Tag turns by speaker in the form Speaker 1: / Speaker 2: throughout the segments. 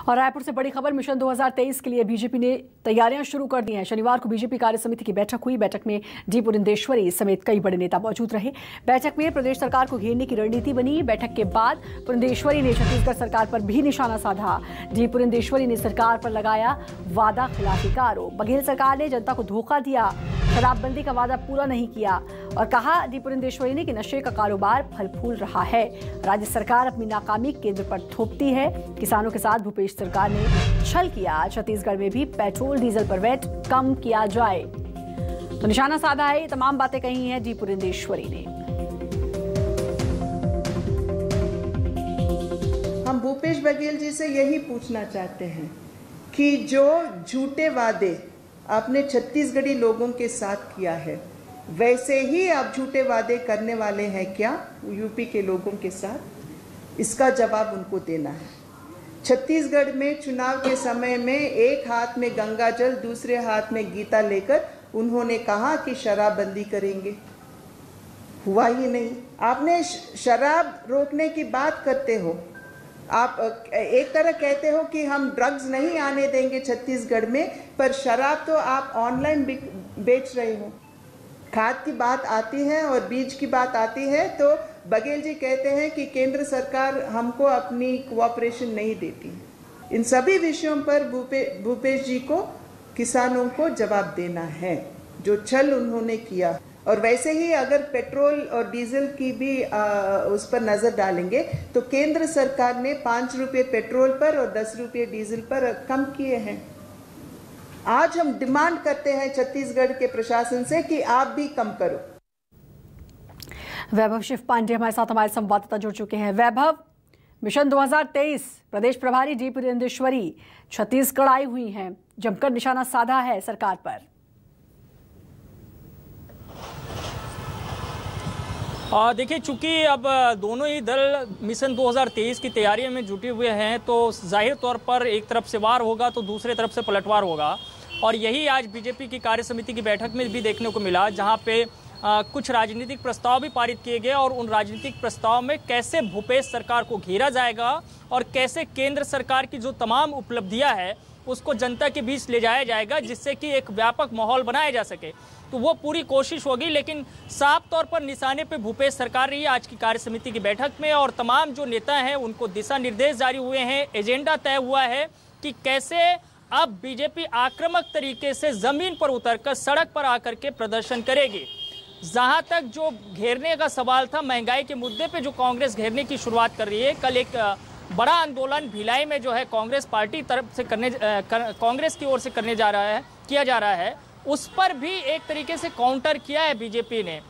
Speaker 1: और रायपुर से बड़ी खबर, मिशन 2023 के लिए बीजेपी ने तैयारियां शुरू कर दी हैं। शनिवार को बीजेपी कार्य समिति की बैठक हुई। बैठक में डी पुरंदेश्वरी समेत कई बड़े नेता मौजूद रहे। बैठक में प्रदेश सरकार को घेरने की रणनीति बनी। बैठक के बाद पुरंदेश्वरी ने छत्तीसगढ़ सरकार पर भी निशाना साधा। डी पुरंदेश्वरी ने सरकार पर लगाया वादा खिलाफी का आरोप। बघेल सरकार ने जनता को धोखा दिया, शराबबंदी का वादा पूरा नहीं किया और कहा डी पुरंदेश्वरी ने कि नशे का कारोबार फल फूल रहा है। राज्य सरकार अपनी नाकामी केंद्र पर थोपती है। किसानों के साथ भूपेश सरकार ने छल किया। छत्तीसगढ़ में भी पेट्रोल डीजल पर वैट कम किया जाए तो निशाना साधा है। ये तमाम बातें कही हैं डी पुरंदेश्वरी ने।
Speaker 2: हम भूपेश बघेल जी से यही पूछना चाहते हैं कि जो झूठे वादे आपने छत्तीसगढ़ी लोगों के साथ किया है, वैसे ही आप झूठे वादे करने वाले हैं क्या यूपी के लोगों के साथ? इसका जवाब उनको देना है। छत्तीसगढ़ में चुनाव के समय में एक हाथ में गंगा जल, दूसरे हाथ में गीता लेकर उन्होंने कहा कि शराबबंदी करेंगे, हुआ ही नहीं। आपने शराब रोकने की बात करते हो, आप एक तरह कहते हो कि हम ड्रग्स नहीं आने देंगे छत्तीसगढ़ में, पर शराब तो आप ऑनलाइन बेच रहे हो। खाद की बात आती है और बीज की बात आती है तो बघेल जी कहते हैं कि केंद्र सरकार हमको अपनी कोऑपरेशन नहीं देती। इन सभी विषयों पर भूपेश जी को, किसानों को जवाब देना है जो छल उन्होंने किया। और वैसे ही अगर पेट्रोल और डीजल की भी उस पर नज़र डालेंगे तो केंद्र सरकार ने 5 रुपये पेट्रोल पर और 10 रुपये डीजल पर कम किए हैं। आज हम डिमांड करते हैं छत्तीसगढ़ के प्रशासन से कि आप भी कम करो।
Speaker 1: वैभव शिव पांडे हमारे साथ, हमारे संवाददाता जुड़ चुके हैं। वैभव, मिशन 2023 प्रदेश प्रभारी डी पुरंदेश्वरी छत्तीसगढ़ आई हुई हैं, जमकर निशाना साधा है सरकार पर।
Speaker 3: देखिए, चूंकि अब दोनों ही दल मिशन 2023 की तैयारियों में जुटे हुए हैं तो जाहिर तौर पर एक तरफ से वार होगा तो दूसरे तरफ से पलटवार होगा। और यही आज बीजेपी की कार्य समिति की बैठक में भी देखने को मिला, जहां पे कुछ राजनीतिक प्रस्ताव भी पारित किए गए और उन राजनीतिक प्रस्ताव में कैसे भूपेश सरकार को घेरा जाएगा और कैसे केंद्र सरकार की जो तमाम उपलब्धियां हैं उसको जनता के बीच ले जाया जाएगा, जिससे कि एक व्यापक माहौल बनाया जा सके। तो वो पूरी कोशिश होगी, लेकिन साफ तौर पर निशाने पे भूपेश सरकार रही है आज की कार्य समिति की बैठक में। और तमाम जो नेता हैं उनको दिशा निर्देश जारी हुए हैं, एजेंडा तय हुआ है कि कैसे अब बीजेपी आक्रामक तरीके से जमीन पर उतरकर सड़क पर आकर के प्रदर्शन करेगी। जहां तक जो घेरने का सवाल था, महंगाई के मुद्दे पे जो कांग्रेस घेरने की शुरुआत कर रही है, कल एक बड़ा आंदोलन भिलाई में जो है कांग्रेस पार्टी तरफ से कांग्रेस की ओर से किया जा रहा है, उस पर भी एक तरीके से काउंटर किया है बीजेपी ने।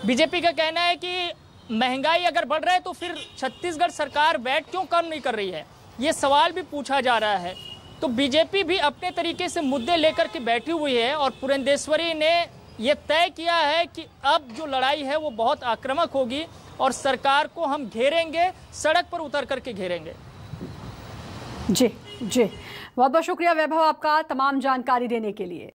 Speaker 3: बीजेपी का कहना है कि महंगाई अगर बढ़ रहा है तो फिर छत्तीसगढ़ सरकार वैट क्यों कम नहीं कर रही है, ये सवाल भी पूछा जा रहा है। तो बीजेपी भी अपने तरीके से मुद्दे लेकर के बैठी हुई है और पुरंदेश्वरी ने ये तय किया है कि अब जो लड़ाई है वो बहुत आक्रामक होगी और सरकार को हम घेरेंगे, सड़क पर उतर करके घेरेंगे।
Speaker 1: जी, बहुत बहुत शुक्रिया वैभव आपका तमाम जानकारी देने के लिए।